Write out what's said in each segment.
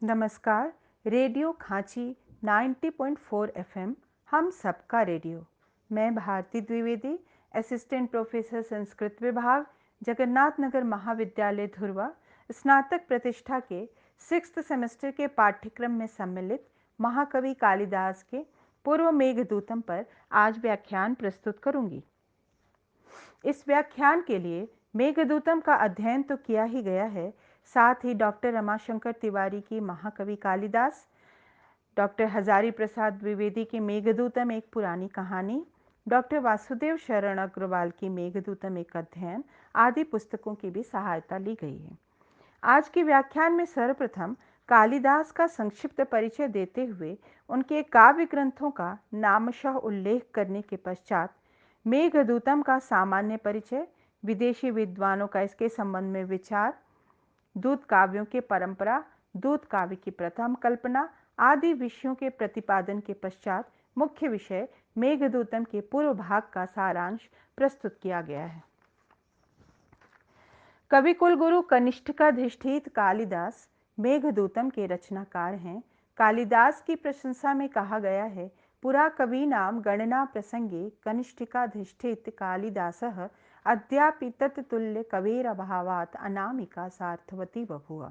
नमस्कार। रेडियो खांची 90.4 एफएम हम सबका रेडियो। मैं भारती द्विवेदी, असिस्टेंट प्रोफेसर संस्कृत विभाग, जगन्नाथ नगर महाविद्यालय धुर्वा, स्नातक प्रतिष्ठा के 6th सेमेस्टर के पाठ्यक्रम में सम्मिलित महाकवि कालिदास के पूर्व मेघदूतम पर आज व्याख्यान प्रस्तुत करूंगी। इस व्याख्यान के लिए मेघदूतम का अध्ययन तो किया ही गया है, साथ ही डॉक्टर रमाशंकर तिवारी की महाकवि कालिदास, डॉक्टर हजारी प्रसाद द्विवेदी की मेघदूतम एक पुरानी कहानी, डॉक्टर वासुदेव शरण अग्रवाल की मेघदूतम एक अध्ययन आदि पुस्तकों की भी सहायता ली गई है। आज के व्याख्यान में सर्वप्रथम कालिदास का संक्षिप्त परिचय देते हुए उनके काव्य ग्रंथों का नामशः उल्लेख करने के पश्चात मेघदूतम का सामान्य परिचय, विदेशी विद्वानों का इसके संबंध में विचार, दूत काव्यों की परंपरा, दूत काव्य की प्रथम कल्पना आदि विषयों के प्रतिपादन के पश्चात मुख्य विषय मेघदूतम के पूर्व भाग का सारांश प्रस्तुत किया गया है। कवि कुलगुरु कनिष्ठिकाधिष्ठित कालिदास मेघदूतम के रचनाकार हैं। कालिदास की प्रशंसा में कहा गया है, पुरा कवि नाम गणना प्रसंगे कनिष्ठिकाधिष्ठित कालिदासः अद्यापि तत्तुल्य कवेरभावात् अनामिका सार्थवती बभूव।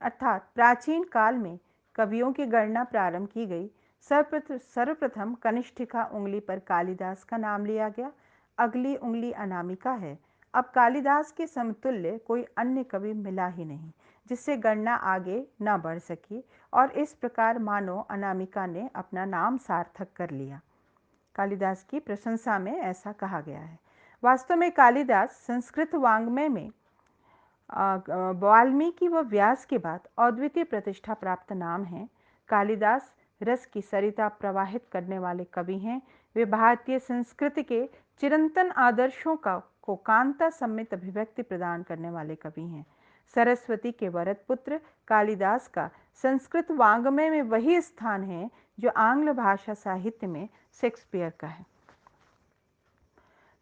अर्थात प्राचीन काल में कवियों की गणना प्रारंभ की गई। सर्वप्रथम कनिष्ठिका उंगली पर कालिदास का नाम लिया गया, अगली उंगली अनामिका है। अब कालिदास के समतुल्य कोई अन्य कवि मिला ही नहीं, जिससे गणना आगे न बढ़ सकी, और इस प्रकार मानो अनामिका ने अपना नाम सार्थक कर लिया। कालिदास की प्रशंसा में ऐसा कहा गया है। वास्तव में कालिदास संस्कृत वाङ्मय में वाल्मीकि व व्यास के बाद अद्वितीय प्रतिष्ठा प्राप्त नाम हैं। कालिदास रस की सरिता प्रवाहित करने वाले कवि हैं। वे भारतीय संस्कृति के चिरंतन आदर्शों को कांता सम्मित अभिव्यक्ति प्रदान करने वाले कवि हैं। सरस्वती के वरद पुत्र कालिदास का संस्कृत वाङ्मय में वही स्थान है जो आंग्ल भाषा साहित्य में शेक्सपियर का है।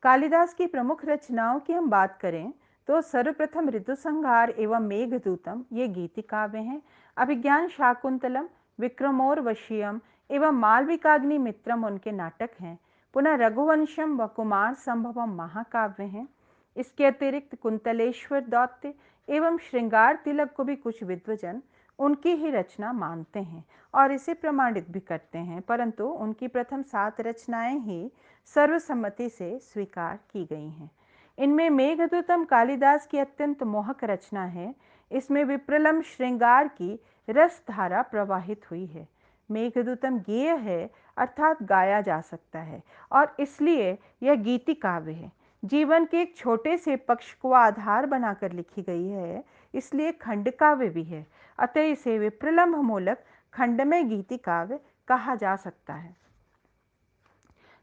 कालिदास की प्रमुख रचनाओं की हम बात करें तो सर्वप्रथम ऋतुसंहार एवं मेघदूतम ये गीति काव्य हैं। अभिज्ञान शाकुंतलम, विक्रमोर्वशीयम एवं मालविकाग्नि मित्रम उनके नाटक हैं। पुनः रघुवंशम व कुमार संभवम महाकाव्य हैं। इसके अतिरिक्त कुंतलेश्वर दौत्य एवं श्रृंगार तिलक को भी कुछ विद्वजन उनकी ही रचना मानते हैं और इसे प्रमाणित भी करते हैं, परंतु उनकी प्रथम 7 रचनाएं ही सर्वसम्मति से स्वीकार की गई हैं। इनमें मेघदूतम कालिदास की अत्यंत मोहक रचना है। इसमें विप्रलम श्रृंगार की रसधारा प्रवाहित हुई है। मेघदूतम गेय है, अर्थात गाया जा सकता है, और इसलिए यह गीति काव्य है। जीवन के एक छोटे से पक्ष को आधार बनाकर लिखी गई है, इसलिए खंड काव्य भी है। अतः इसे विप्रलम्भ मूलक खंडमय गीति काव्य कहा जा सकता है।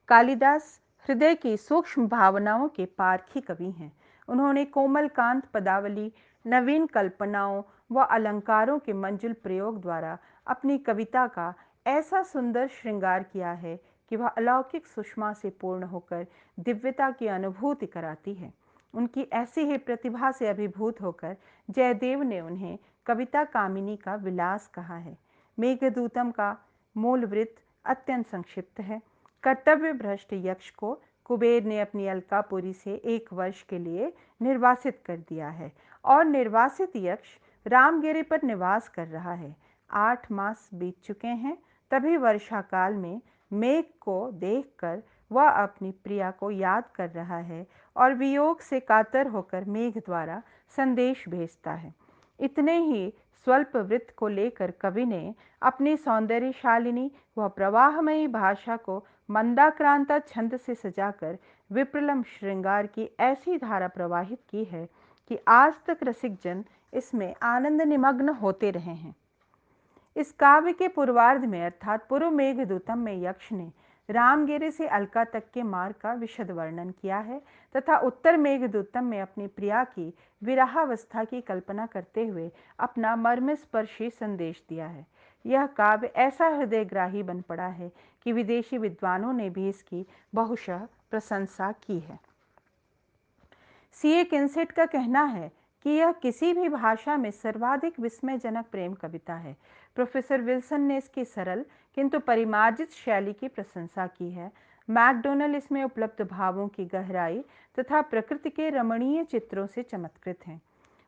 कालिदास हृदय की सूक्ष्म भावनाओं के पारखी कवि हैं। उन्होंने कोमल कांत पदावली, नवीन कल्पनाओं व अलंकारों के मंजुल प्रयोग द्वारा अपनी कविता का ऐसा सुंदर श्रृंगार किया है कि वह अलौकिक सुषमा से पूर्ण होकर दिव्यता की अनुभूति कराती है। उनकी ऐसी ही प्रतिभा से अभिभूत होकर जयदेव ने उन्हें कविता कामिनी का विलास कहा है। मेघदूतम का मूल वृत्त अत्यंत संक्षिप्त है। कर्तव्य भ्रष्ट यक्ष को कुबेर ने अपनी अलकापुरी से 1 वर्ष के लिए निर्वासित कर दिया है और निर्वासित यक्ष रामगिरी पर निवास कर रहा है। 8 मास बीत चुके हैं। तभी वर्षा काल में मेघ को देखकर वह अपनी प्रिया को याद कर रहा है और वियोग से कातर होकर मेघ द्वारा संदेश भेजता है। इतने ही स्वल्प वृत्त को लेकर कवि ने अपनी सौंदर्यशालिनी व प्रवाहमयी भाषा को मंदाक्रांता छंद से सजाकर विप्रलम्भ श्रृंगार की ऐसी धारा प्रवाहित की है कि आज तक रसिक जन इसमें आनंद निमग्न होते रहे हैं। इस काव्य के पूर्वार्ध में अर्थात पूर्व मेघदूतम में यक्ष ने रामगिरी से अलका तक के मार्ग का विशद वर्णन किया है तथा उत्तर मेघदूतम में अपनी प्रिया की विरहावस्था की कल्पना करते हुए अपना मर्मस्पर्शी संदेश दिया है। यह काव्य ऐसा हृदयग्राही बन पड़ा है कि विदेशी विद्वानों ने भी इसकी बहुशः प्रशंसा की है। सीए किन्सेट का कहना है कि यह किसी भी भाषा में सर्वाधिक विस्मयजनक प्रेम कविता है। प्रोफेसर विल्सन ने इसकी सरल किंतु परिमार्जित शैली की प्रशंसा की है। मैकडोनल इसमें उपलब्ध भावों की गहराई तथा प्रकृति के रमणीय चित्रों से चमत्कृत हैं।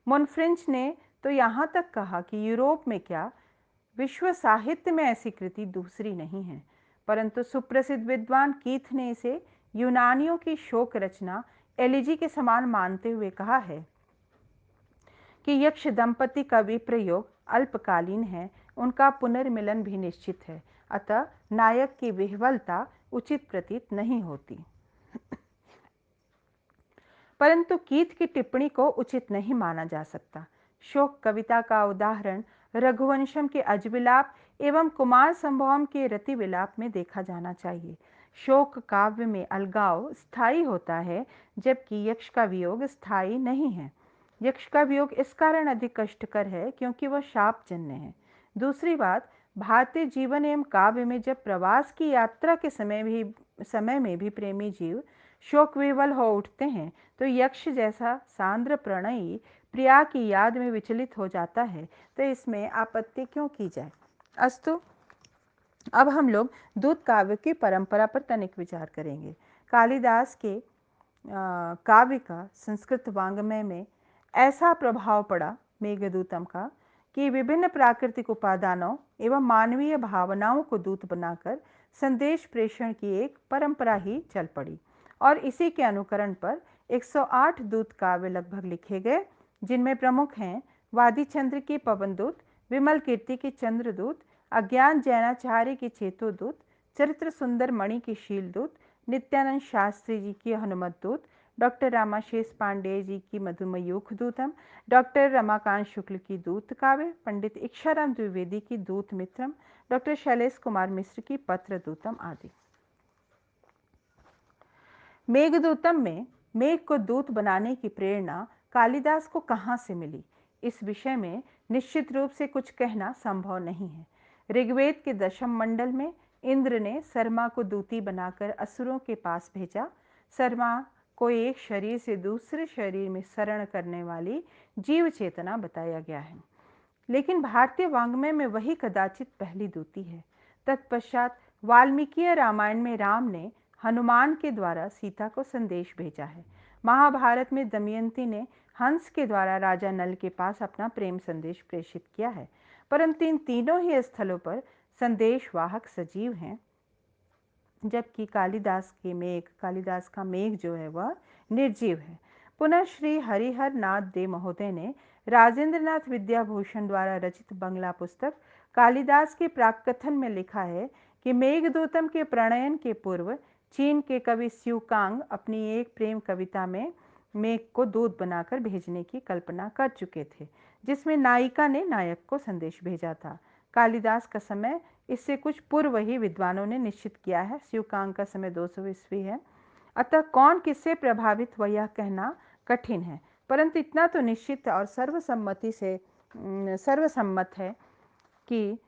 मोनफ्रेंच ने तो यहाँ तक कहा कि यूरोप में क्या, विश्व साहित्य में ऐसी कृति दूसरी नहीं है। परंतु सुप्रसिद्ध विद्वान कीथ ने इसे यूनानियों की शोक रचना एलिजी के समान मानते हुए कहा है कि यक्ष दंपति का विप्रयोग अल्पकालीन है, उनका पुनर्मिलन भी निश्चित है, अतः नायक की विह्वलता उचित प्रतीत नहीं होती। परंतु कीथ की टिप्पणी को उचित नहीं माना जा सकता। शोक कविता का उदाहरण रघुवंशम के अजविलाप एवं कुमार संभवम के रतिविलाप में देखा जाना चाहिए। शोक काव्य में अलगाव स्थायी होता है, जबकि यक्ष का वियोग स्थायी नहीं है। यक्ष का वियोग इस कारण अधिक कष्टकर है क्योंकि वह शापजन्य है। दूसरी बात, भारतीय जीवन एवं काव्य में जब प्रवास की यात्रा के समय में भी प्रेमी जीव शोक विह्वल हो उठते हैं, तो यक्ष जैसा सांद्र प्रणयी प्रिया की याद में विचलित हो जाता है, तो इसमें आपत्ति क्यों की जाए। अस्तु, अब हम लोग दूत काव्य की परंपरा पर तनिक विचार करेंगे। कालिदास के काव्य का संस्कृत वाङ्मय में ऐसा प्रभाव पड़ा मेघदूतम का कि विभिन्न प्राकृतिक उपादानों एवं मानवीय भावनाओं को दूत बनाकर संदेश प्रेषण की एक परंपरा ही चल पड़ी और इसी के अनुकरण पर 108 दूत काव्य लगभग लिखे गए, जिनमें प्रमुख हैं वादीचंद्र की पवनदूत, विमल कीर्ति की चंद्रदूत, अज्ञान जैनाचार्य की चेतोदूत, चरित्र सुंदर मणि की शीलदूत, नित्यानंद शास्त्री जी की हनुमत दूत, डॉक्टर रामाशेष पांडेय जी की मधुमयूख दूतम, डॉक्टर रमाकांत शुक्ल की दूत काव्य, पंडित इक्षाराम द्विवेदी की दूत मित्रम, डॉक्टर शैलेश कुमार मिश्र की पत्र दूतम आदि। मेघदूतम में मेघ को दूत बनाने की प्रेरणा कालिदास को कहाँ से मिली, इस विषय में निश्चित रूप से कुछ कहना संभव नहीं है। ऋग्वेद के दशम मंडल में इंद्र ने सरमा को दूती बनाकर असुरों के पास भेजा। सरमा को एक शरीर से दूसरे शरीर में शरण करने वाली जीव चेतना बताया गया है, लेकिन भारतीय वाङ्मय में वही कदाचित पहली दूती है। तत्पश्चात वाल्मीकि रामायण में राम ने हनुमान के द्वारा सीता को संदेश भेजा है। महाभारत में दमयंती ने हंस के द्वारा राजा नल के पास अपना प्रेम संदेश प्रेषित किया है, परंतु इन तीनों ही स्थलों पर संदेश वाहक सजीव हैं, जबकि कालिदास का मेघ जो है वह निर्जीव है। पुनः श्री हरिहर नाथ दे महोदय ने राजेंद्रनाथ विद्याभूषण द्वारा रचित बंगला पुस्तक कालिदास के प्राक्कथन में लिखा है कि मेघदूतम के प्रणयन के पूर्व चीन के कवि स्यूकांग अपनी एक प्रेम कविता में मेघ को दूत बनाकर भेजने की कल्पना कर चुके थे, जिसमें नायिका ने नायक को संदेश भेजा था। कालिदास का समय इससे कुछ पूर्व ही विद्वानों ने निश्चित किया है। स्यूकांग का समय 200 ईस्वी है, अतः कौन किससे प्रभावित हुआ यह कहना कठिन है, परंतु इतना तो निश्चित और सर्वसम्मत है कि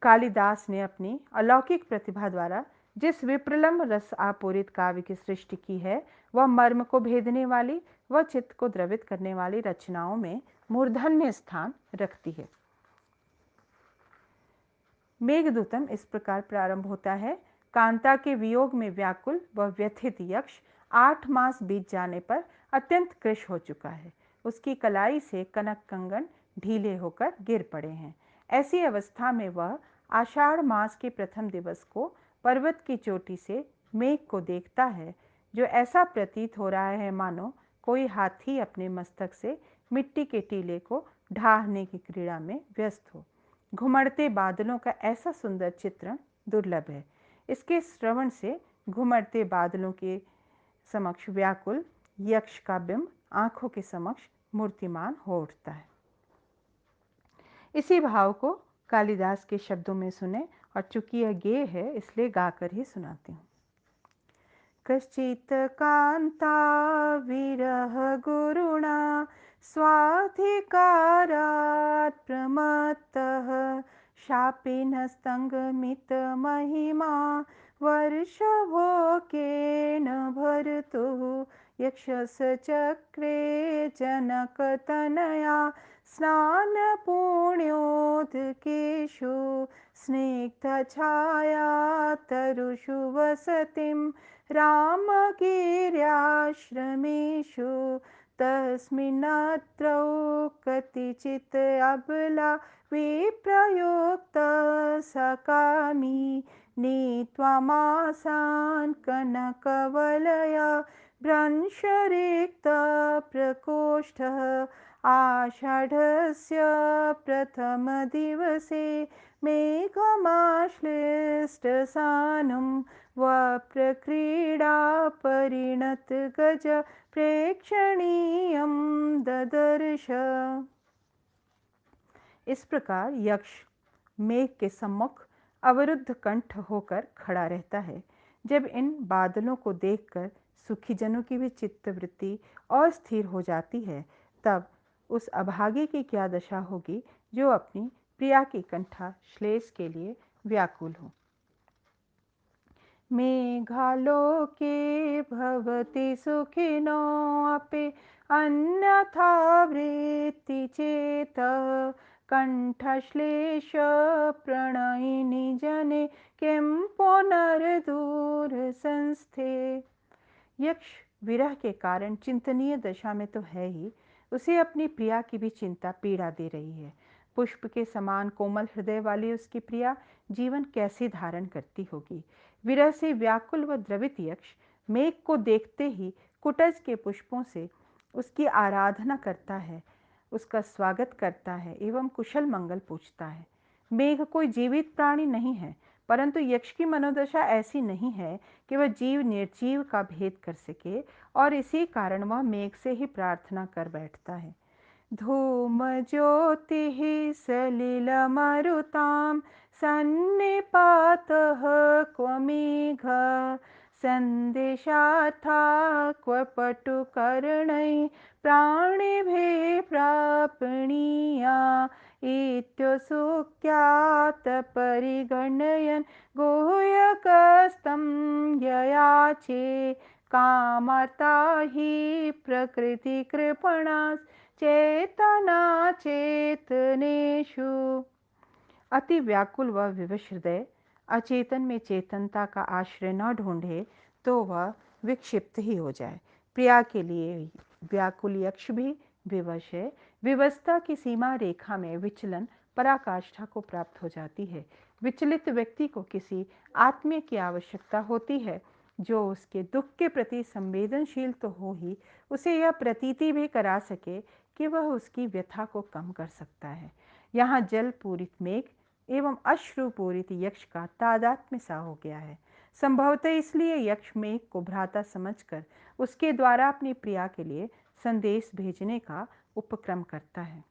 कालिदास ने अपनी अलौकिक प्रतिभा द्वारा जिस विप्रलंब रस आपूरित काव्य की सृष्टि की है, वह मर्म को भेदने वाली व चित्त को द्रवित करने वाली रचनाओं में मूर्धन्य स्थान रखती है। मेघदूतम इस प्रकार प्रारंभ होता है। कांता के वियोग में व्याकुल व व्यथित यक्ष 8 मास बीत जाने पर अत्यंत कृश हो चुका है। उसकी कलाई से कनक कंगन ढीले होकर गिर पड़े हैं। ऐसी अवस्था में वह आषाढ़ मास के प्रथम दिवस को पर्वत की चोटी से मेघ को देखता है, जो ऐसा प्रतीत हो रहा है मानो कोई हाथी अपने मस्तक से मिट्टी के टीले को ढाहने की क्रीड़ा में व्यस्त हो। घुमड़ते बादलों का ऐसा सुंदर चित्रण दुर्लभ है। इसके श्रवण से घुमड़ते बादलों के समक्ष व्याकुल यक्ष का बिंब आंखों के समक्ष मूर्तिमान हो उठता है। इसी भाव को कालिदास के शब्दों में सुने, और चूंकि यह गेय है इसलिए गाकर ही सुनाती हूँ। कश्चित् कांता विरह गुरुणा स्वाधिकारात् प्रमत्तः शापेन स्तंगमित महिमा वर्षभोकेन भर्तुः यक्षस्य चक्रे जनकतनया स्नानपुण्योदकेषु स्निग्धछाया तरुषु वसतिं रामगिर्याश्रमेषु तस्मिन्नत्रौ कतिचित् अबला विप्रयुक्तसकामी नीत्वामासान् कनकवलया भ्रंशरिक्तप्रकोष्ठः आषाढस्य प्रथमदिवसे मेघमाश्लिष्टसानुं वप्रक्रीडा परिणतगज प्रेक्षणीयं ददर्श। इस प्रकार यक्ष मेघ के सम्मुख अवरुद्ध कंठ होकर खड़ा रहता है। जब इन बादलों को देखकर सुखीजनों की भी चित्तवृत्ति अस्थिर हो जाती है, तब उस अभागे की क्या दशा होगी जो अपनी प्रिया की कंठाश्लेष के लिए व्याकुल हो। मेघालोके भवति सुखिनो अपि अन्यथा वृत्ति चेत कंठश्लेष प्रणयिनी जने किं पुनर्दूरसंस्थे। यक्ष विरह के कारण चिंतनीय दशा में तो है ही, उसे अपनी प्रिया की भी चिंता पीड़ा दे रही है। पुष्प के समान कोमल हृदय वाली उसकी प्रिया जीवन कैसे धारण करती होगी। विरह से व्याकुल व द्रवित यक्ष मेघ को देखते ही कुटज के पुष्पों से उसकी आराधना करता है, उसका स्वागत करता है एवं कुशल मंगल पूछता है। मेघ कोई जीवित प्राणी नहीं है, परंतु यक्ष की मनोदशा ऐसी नहीं है कि वह जीव निर्जीव का भेद कर सके, और इसी कारण वह मेघ से ही प्रार्थना कर बैठता है। धूम ज्योतिः सलिलमरुतां सन्निपातः क्व मेघ सन्देशार्था क्व पटुकर्णैः प्राणिभिः प्रापणीया इत्युक्त्यात् परिगणयन् गुह्यकस्तं ययाचे कामार्ता हि प्रकृतिकृपणास् चेतना चेतनेषु। अति व्याकुल व विवश हृदय अचेतन में चेतनता का आश्रय न ढूंढे तो वह विक्षिप्त ही हो जाए। प्रिया के लिए व्याकुल यक्ष भी विवश है। विवशता की सीमा रेखा में विचलन पराकाष्ठा को प्राप्त हो जाती है। विचलित व्यक्ति को किसी आत्मीय की आवश्यकता होती है जो उसके दुख के प्रति संवेदनशील तो हो ही, उसे यह प्रतीति भी करा सके कि वह उसकी व्यथा को कम कर सकता है। यहाँ जल पूरित मेघ एवं अश्रु पूरित यक्ष का तादात्म्य सा हो गया है। संभवतः इसलिए यक्ष मेघ को भ्राता समझकर उसके द्वारा अपनी प्रिया के लिए संदेश भेजने का उपक्रम करता है।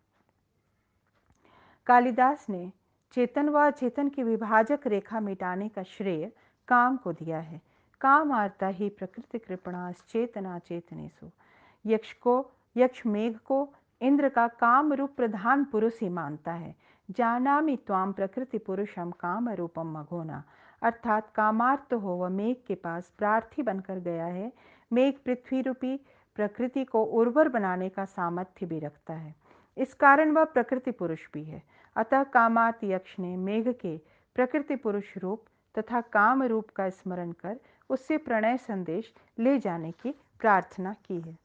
कालिदास ने चेतन व अचेतन की विभाजक रेखा मिटाने का श्रेय काम को दिया है। काम आर्ता ही प्रकृति कृपणास चेतना चेतनेसु। यक्ष मेघ को इंद्र का काम रूप प्रधान पुरुष ही मानता है। जानामि त्वाम प्रकृति पुरुषम काम रूपम मघोना, अर्थात कामार्थ हो वह मेघ के पास प्रार्थी बनकर गया है। मेघ पृथ्वी रूपी प्रकृति को उर्वर बनाने का सामर्थ्य भी रखता है, इस कारण वह प्रकृति पुरुष भी है। अतः कामार्त यक्ष ने मेघ के प्रकृति पुरुष रूप तथा काम रूप का स्मरण कर उससे प्रणय संदेश ले जाने की प्रार्थना की है।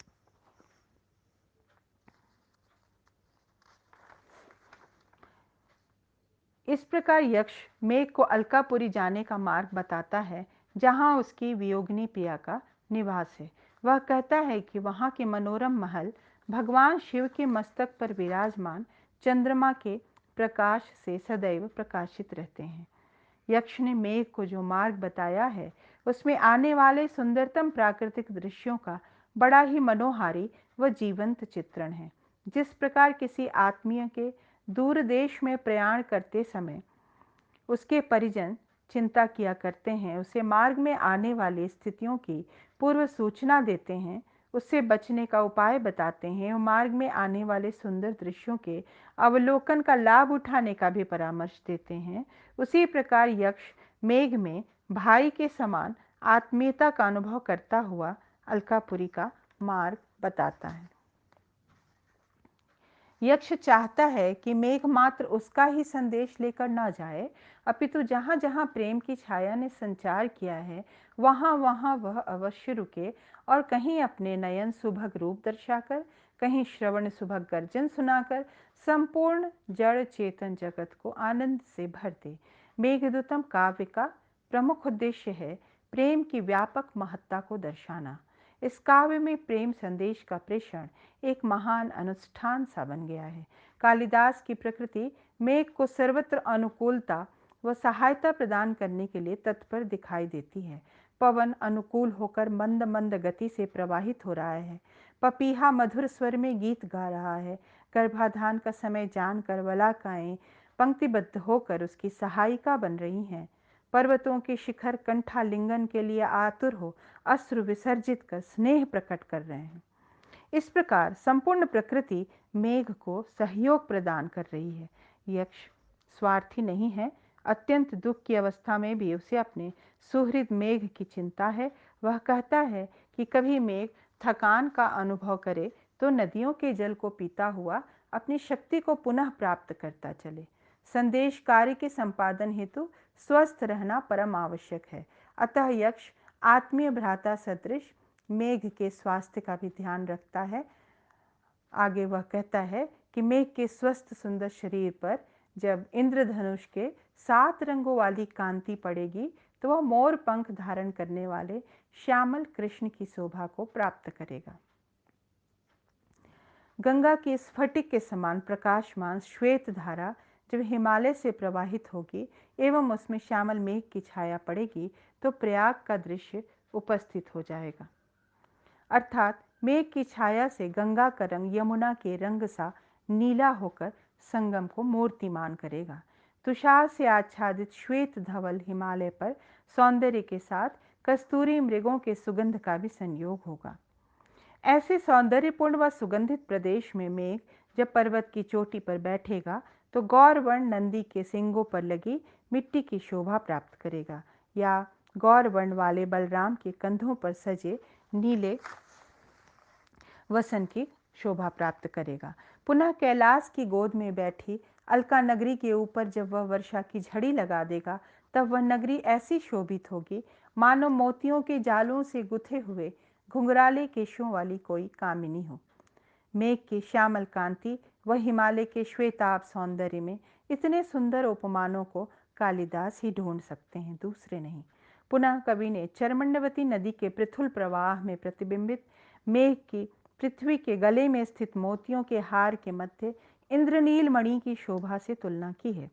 इस प्रकार यक्ष मेघ को अलकापुरी जाने का मार्ग बताता है, जहाँ उसकी वियोगिनी प्रिया का निवास है। वह कहता है कि वहाँ के मनोरम महल भगवान शिव के मस्तक पर विराजमान चंद्रमा के प्रकाश से सदैव प्रकाशित रहते हैं। यक्ष ने मेघ को जो मार्ग बताया है उसमें आने वाले सुंदरतम प्राकृतिक दृश्यों का बड़ा ही मनोहारी व जीवंत चित्रण है। जिस प्रकार किसी आत्मीय के दूर देश में प्रयाण करते समय उसके परिजन चिंता किया करते हैं, उसे मार्ग में आने वाली स्थितियों की पूर्व सूचना देते हैं, उससे बचने का उपाय बताते हैं और मार्ग में आने वाले सुंदर दृश्यों के अवलोकन का लाभ उठाने का भी परामर्श देते हैं, उसी प्रकार यक्ष मेघ में भाई के समान आत्मीयता का अनुभव करता हुआ अलकापुरी का मार्ग बताता है। यक्ष चाहता है कि मेघ मात्र उसका ही संदेश लेकर न जाए, अपितु जहाँ जहाँ प्रेम की छाया ने संचार किया है वहाँ वहाँ वह अवश्य रुके और कहीं अपने नयन सुभग रूप दर्शाकर, कहीं श्रवण सुभग गर्जन सुनाकर संपूर्ण जड़ चेतन जगत को आनंद से भर दे। मेघदूतम काव्य का प्रमुख उद्देश्य है प्रेम की व्यापक महत्ता को दर्शाना। इस काव्य में प्रेम संदेश का प्रेषण एक महान अनुष्ठान सा बन गया है। कालिदास की प्रकृति मेघ को सर्वत्र अनुकूलता व सहायता प्रदान करने के लिए तत्पर दिखाई देती है। पवन अनुकूल होकर मंद मंद गति से प्रवाहित हो रहा है। पपीहा मधुर स्वर में गीत गा रहा है। गर्भाधान का समय जानकर वलाकाएं पंक्तिबद्ध होकर उसकी सहायिका बन रही हैं। पर्वतों के शिखर कंठालिंगन के लिए आतुर हो अश्रु विसर्जित कर स्नेह प्रकट कर रहे हैं। इस प्रकार संपूर्ण प्रकृति मेघ को सहयोग प्रदान कर रही है। यक्ष स्वार्थी नहीं है। अत्यंत दुख की अवस्था में भी उसे अपने सुहृद मेघ की चिंता है। वह कहता है कि कभी मेघ थकान का अनुभव करे तो नदियों के जल को पीता हुआ अपनी शक्ति को पुनः प्राप्त करता चले। संदेश कार्य के संपादन हेतु स्वस्थ रहना परम आवश्यक है। अतः यक्ष आत्मीय भ्राता सदृश मेघ के स्वास्थ्य का भी ध्यान रखता है। आगे वह कहता है कि मेघ के स्वस्थ सुंदर शरीर पर जब इंद्रधनुष के 7 रंगों वाली कांति पड़ेगी तो वह मोर पंख धारण करने वाले श्यामल कृष्ण की शोभा को प्राप्त करेगा। गंगा की स्फटिक के समान प्रकाशमान श्वेत धारा जब हिमालय से प्रवाहित होगी एवं उसमें श्यामल मेघ की छाया पड़ेगी तो प्रयाग का दृश्य उपस्थित हो जाएगा। अर्थात मेघ की छाया से गंगा का रंग यमुना के रंग सा नीला होकर संगम को मूर्तिमान करेगा। तुषार से आच्छादित श्वेत धवल हिमालय पर सौंदर्य के साथ कस्तूरी मृगों के सुगंध का भी संयोग होगा। ऐसे सौंदर्यपूर्ण व सुगंधित प्रदेश में मेघ जब पर्वत की चोटी पर बैठेगा तो गौरवर्ण नंदी के सींगों पर लगी मिट्टी की शोभा प्राप्त करेगा या गौरवर्ण वाले बलराम के कंधों पर सजे नीले वसन की शोभा प्राप्त करेगा। पुनः कैलाश की गोद में बैठी अलका नगरी के ऊपर जब वह वर्षा की झड़ी लगा देगा तब वह नगरी ऐसी शोभित होगी मानो मोतियों के जालों से गुथे हुए घुंघराले केशों वाली कोई कामिनी हो। मेघ की श्यामल कांति व हिमालय के श्वेताभ सौंदर्य में इतने सुंदर उपमानों को कालिदास ही ढूंढ सकते हैं, दूसरे नहीं। पुनः कवि ने चर्मण्यवती नदी के पृथुल प्रवाह में प्रतिबिंबित मेघ की पृथ्वी के गले में स्थित मोतियों के हार के मध्य इंद्रनील मणि की शोभा से तुलना की है।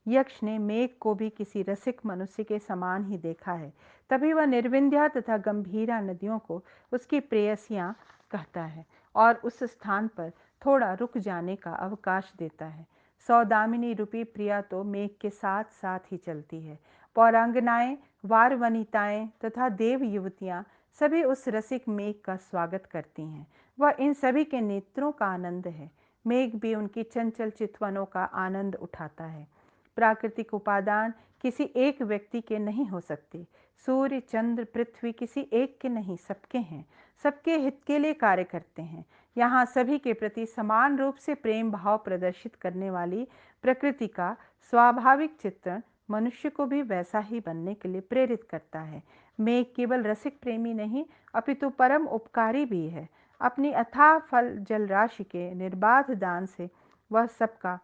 यक्ष ने मेघ को भी किसी रसिक मनुष्य के समान ही देखा है, तभी वह निर्विंध्या तथा गंभीरा नदियों को उसकी प्रेयसियां कहता है और उस स्थान पर थोड़ा रुक जाने का अवकाश देता है। सौदामिनी रूपी प्रिया तो मेघ के साथ साथ ही चलती है। पौरांगनाएं, वार वनिताएं तथा देव युवतियां सभी उस रसिक मेघ का स्वागत करती हैं। वह इन सभी के नेत्रों का आनंद है। मेघ भी उनकी चंचल चितवनों का आनंद उठाता है। प्राकृतिक उपादान किसी एक व्यक्ति के नहीं हो सकते। सूर्य, चंद्र, पृथ्वी किसी एक के नहीं, सबके हैं। सबके हित के लिए कार्य करते हैं। यहाँ सभी के प्रति समान रूप से प्रेम भाव प्रदर्शित करने वाली प्रकृति का स्वाभाविक चित्रण मनुष्य को भी वैसा ही बनने के लिए प्रेरित करता है। मेघ केवल रसिक प्रेमी नहीं अपितु परम उपकारी भी है। अपनी अथाह फल जल राशि के निर्बाध दान से वह सबका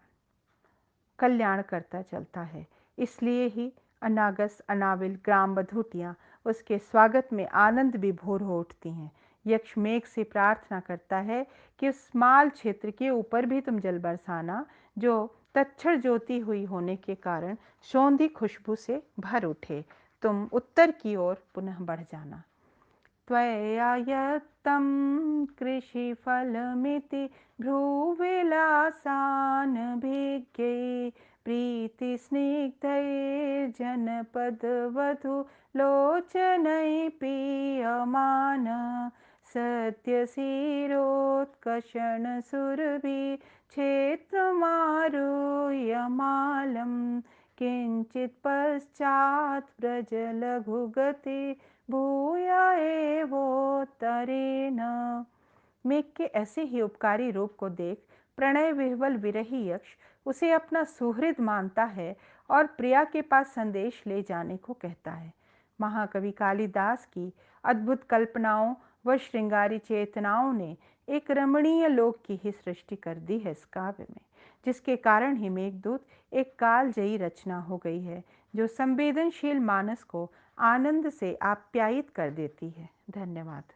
कल्याण करता चलता है। इसलिए ही अनागस अनाविल ग्राम बधूटियाँ उसके स्वागत में आनंद विभोर हो उठती हैं। यक्ष मेघ से प्रार्थना करता है कि उस माल क्षेत्र के ऊपर भी तुम जल बरसाना जो तच्छर ज्योति हुई होने के कारण सौंधी खुशबू से भर उठे। तुम उत्तर की ओर पुनः बढ़ जाना। त्वया यत्तं कृषिफलमिति भ्रूविलासानभिज्ञै प्रीतिस्निग्धैर्जनपदवधूलोचनैः पीयमान सत्यशिरोत्कर्षणसुरभिः क्षेत्रमारुह्य मालं किञ्चित् पश्चात् व्रजलघुगति भूयाए वो तरे न। मेघ के ऐसे ही उपकारी रूप को देख प्रणय विह्वल विरही यक्ष उसे अपना सुहृद मानता है और प्रिया के पास संदेश ले जाने को कहता है। महाकवि कालिदास की अद्भुत कल्पनाओं व श्रृंगारी चेतनाओं ने एक रमणीय लोक की ही सृष्टि कर दी है इस काव्य में, जिसके कारण ही मेघदूत एक कालजयी रचना हो गई है जो संवेदनशील मानस को आनंद से आप्यायित कर देती है। धन्यवाद।